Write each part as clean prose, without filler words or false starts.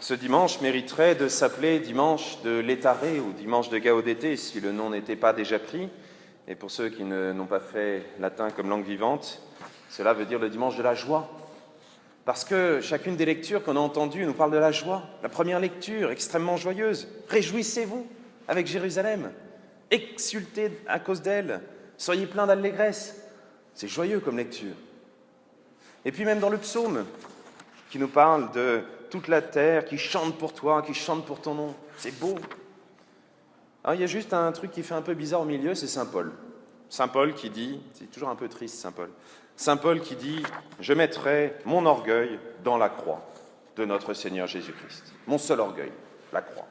Ce dimanche mériterait de s'appeler dimanche de Létaré ou dimanche de Gaudété si le nom n'était pas déjà pris. Et pour ceux qui n'ont pas fait latin comme langue vivante, cela veut dire le dimanche de la joie. Parce que chacune des lectures qu'on a entendues nous parle de la joie. La première lecture, extrêmement joyeuse. Réjouissez-vous avec Jérusalem. Exultez à cause d'elle. Soyez pleins d'allégresse. C'est joyeux comme lecture. Et puis même dans le psaume, qui nous parle de toute la terre qui chante pour toi, qui chante pour ton nom. C'est beau. Alors, il y a juste un truc qui fait un peu bizarre au milieu, c'est Saint Paul. Saint Paul qui dit, c'est toujours un peu triste Saint Paul, Saint Paul qui dit « Je mettrai mon orgueil dans la croix de notre Seigneur Jésus-Christ. Mon seul orgueil, la croix. »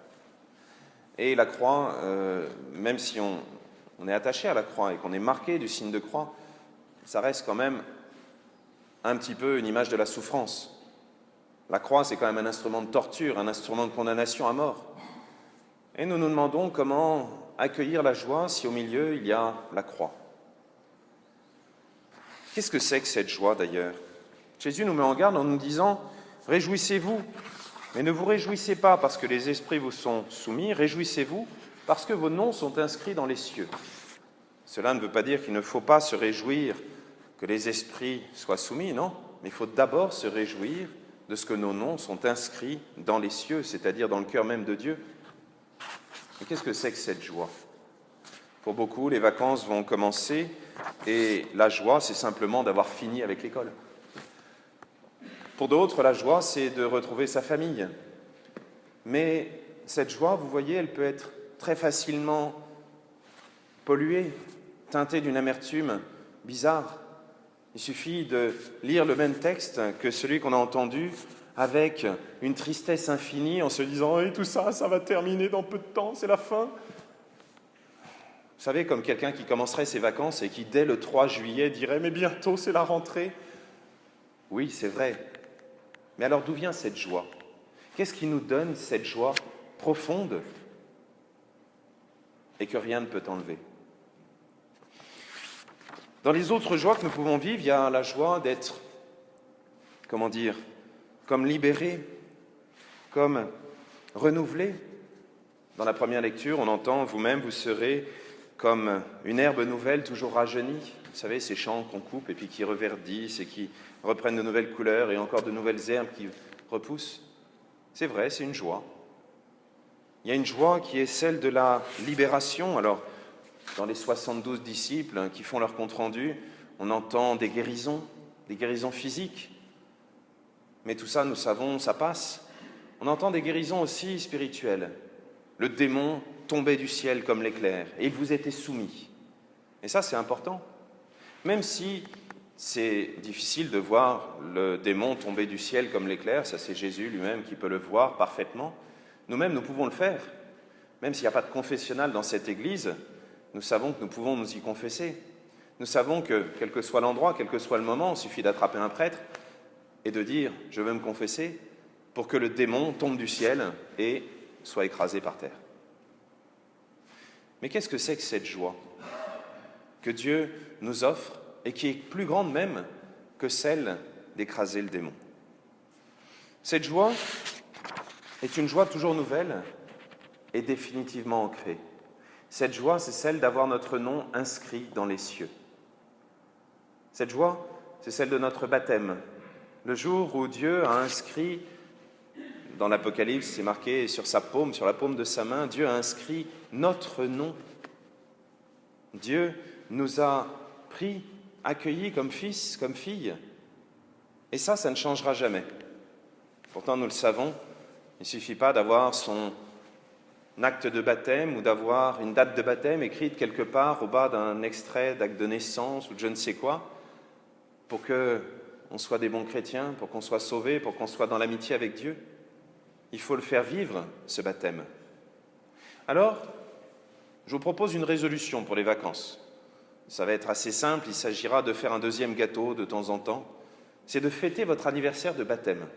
Et la croix, même si on est attaché à la croix et qu'on est marqué du signe de croix, ça reste quand même un petit peu une image de la souffrance. La croix, c'est quand même un instrument de torture, un instrument de condamnation à mort. Et nous nous demandons comment accueillir la joie si au milieu il y a la croix. Qu'est-ce que c'est que cette joie d'ailleurs? Jésus nous met en garde en nous disant « Réjouissez-vous, mais ne vous réjouissez pas parce que les esprits vous sont soumis, réjouissez-vous parce que vos noms sont inscrits dans les cieux. » Cela ne veut pas dire qu'il ne faut pas se réjouir que les esprits soient soumis, non, mais il faut d'abord se réjouir de ce que nos noms sont inscrits dans les cieux, c'est-à-dire dans le cœur même de Dieu. Mais qu'est-ce que c'est que cette joie? Pour beaucoup, les vacances vont commencer et la joie, c'est simplement d'avoir fini avec l'école. Pour d'autres, la joie, c'est de retrouver sa famille. Mais cette joie, vous voyez, elle peut être très facilement polluée, teintée d'une amertume bizarre. Il suffit de lire le même texte que celui qu'on a entendu avec une tristesse infinie en se disant « tout ça, ça va terminer dans peu de temps, c'est la fin ». Vous savez, comme quelqu'un qui commencerait ses vacances et qui, dès le 3 juillet, dirait « mais bientôt, c'est la rentrée ». Oui, c'est vrai. Mais alors, d'où vient cette joie? Qu'est-ce qui nous donne cette joie profonde et que rien ne peut enlever? Dans les autres joies que nous pouvons vivre, il y a la joie d'être, comme libéré, comme renouvelé. Dans la première lecture, on entend « vous-même, vous serez comme une herbe nouvelle, toujours rajeunie ». Vous savez, ces champs qu'on coupe et puis qui reverdissent et qui reprennent de nouvelles couleurs et encore de nouvelles herbes qui repoussent. C'est vrai, c'est une joie. Il y a une joie qui est celle de la libération. Alors, dans les 72 disciples qui font leur compte-rendu, on entend des guérisons physiques. Mais tout ça, nous savons, ça passe. On entend des guérisons aussi spirituelles. Le démon tombait du ciel comme l'éclair, et il vous était soumis. Et ça, c'est important. Même si c'est difficile de voir le démon tomber du ciel comme l'éclair, ça c'est Jésus lui-même qui peut le voir parfaitement, nous-mêmes, nous pouvons le faire. Même s'il n'y a pas de confessionnal dans cette église, nous savons que nous pouvons nous y confesser. Nous savons que, quel que soit l'endroit, quel que soit le moment, il suffit d'attraper un prêtre et de dire « je veux me confesser » pour que le démon tombe du ciel et soit écrasé par terre. Mais qu'est-ce que c'est que cette joie que Dieu nous offre et qui est plus grande même que celle d'écraser le démon? Cette joie est une joie toujours nouvelle et définitivement ancrée. Cette joie, c'est celle d'avoir notre nom inscrit dans les cieux. Cette joie, c'est celle de notre baptême. Le jour où Dieu a inscrit, dans l'Apocalypse, c'est marqué sur sa paume, sur la paume de sa main, Dieu a inscrit notre nom. Dieu nous a pris, accueillis comme fils, comme fille. Et ça ne changera jamais. Pourtant, nous le savons, il ne suffit pas d'avoir son acte de baptême ou d'avoir une date de baptême écrite quelque part au bas d'un extrait d'acte de naissance ou de je ne sais quoi, pour qu'on soit des bons chrétiens, pour qu'on soit sauvés, pour qu'on soit dans l'amitié avec Dieu. Il faut le faire vivre, ce baptême. Alors, je vous propose une résolution pour les vacances. Ça va être assez simple, il s'agira de faire un deuxième gâteau de temps en temps. C'est de fêter votre anniversaire de baptême.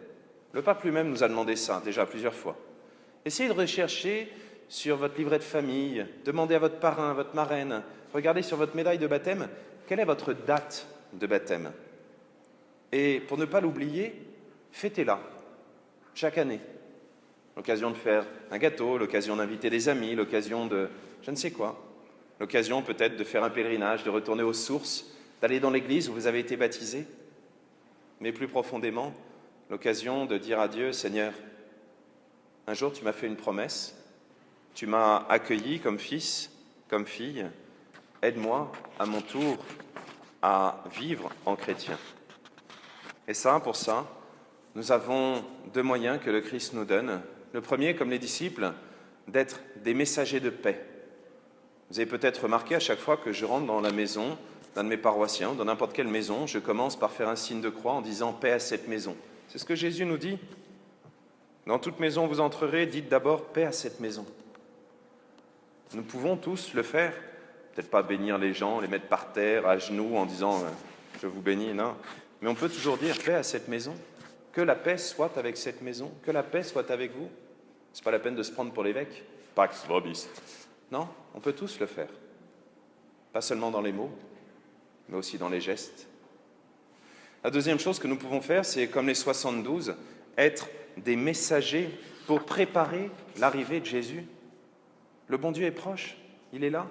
Le pape lui-même nous a demandé ça, déjà plusieurs fois. Essayez de rechercher sur votre livret de famille, demandez à votre parrain, à votre marraine, regardez sur votre médaille de baptême, quelle est votre date de baptême. Et pour ne pas l'oublier, fêtez-la, chaque année. L'occasion de faire un gâteau, l'occasion d'inviter des amis, l'occasion de je ne sais quoi. L'occasion peut-être de faire un pèlerinage, de retourner aux sources, d'aller dans l'église où vous avez été baptisé. Mais plus profondément, l'occasion de dire à Dieu, Seigneur, un jour tu m'as fait une promesse, tu m'as accueilli comme fils, comme fille, aide-moi à mon tour à vivre en chrétien. Et ça, pour ça, nous avons 2 moyens que le Christ nous donne. Le premier, comme les disciples, d'être des messagers de paix. Vous avez peut-être remarqué à chaque fois que je rentre dans la maison d'un de mes paroissiens, dans n'importe quelle maison, je commence par faire un signe de croix en disant « paix à cette maison ». C'est ce que Jésus nous dit. Dans toute maison où vous entrerez, dites d'abord « paix à cette maison ». Nous pouvons tous le faire. Peut-être pas bénir les gens, les mettre par terre, à genoux, en disant « je vous bénis », non. Mais on peut toujours dire « paix à cette maison ». Que la paix soit avec cette maison, que la paix soit avec vous. C'est pas la peine de se prendre pour l'évêque. Pax vobis. Non, on peut tous le faire. Pas seulement dans les mots, mais aussi dans les gestes. La deuxième chose que nous pouvons faire, c'est comme les 72, être des messagers pour préparer l'arrivée de Jésus. Le bon Dieu est proche, il est là,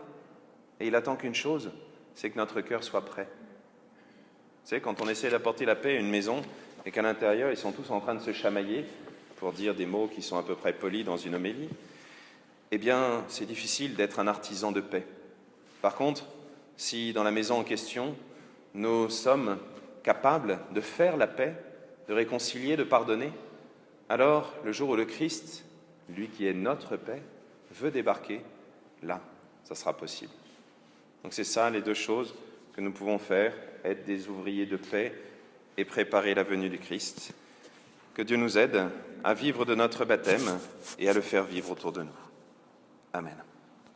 et il attend qu'une chose, c'est que notre cœur soit prêt. Vous savez, quand on essaie d'apporter la paix à une maison, et qu'à l'intérieur, ils sont tous en train de se chamailler, pour dire des mots qui sont à peu près polis dans une homélie, eh bien, c'est difficile d'être un artisan de paix. Par contre, si dans la maison en question, nous sommes capables de faire la paix, de réconcilier, de pardonner, alors le jour où le Christ, lui qui est notre paix, veut débarquer, là, ça sera possible. Donc c'est ça les 2 choses que nous pouvons faire, être des ouvriers de paix et préparer la venue du Christ. Que Dieu nous aide à vivre de notre baptême et à le faire vivre autour de nous. Amen.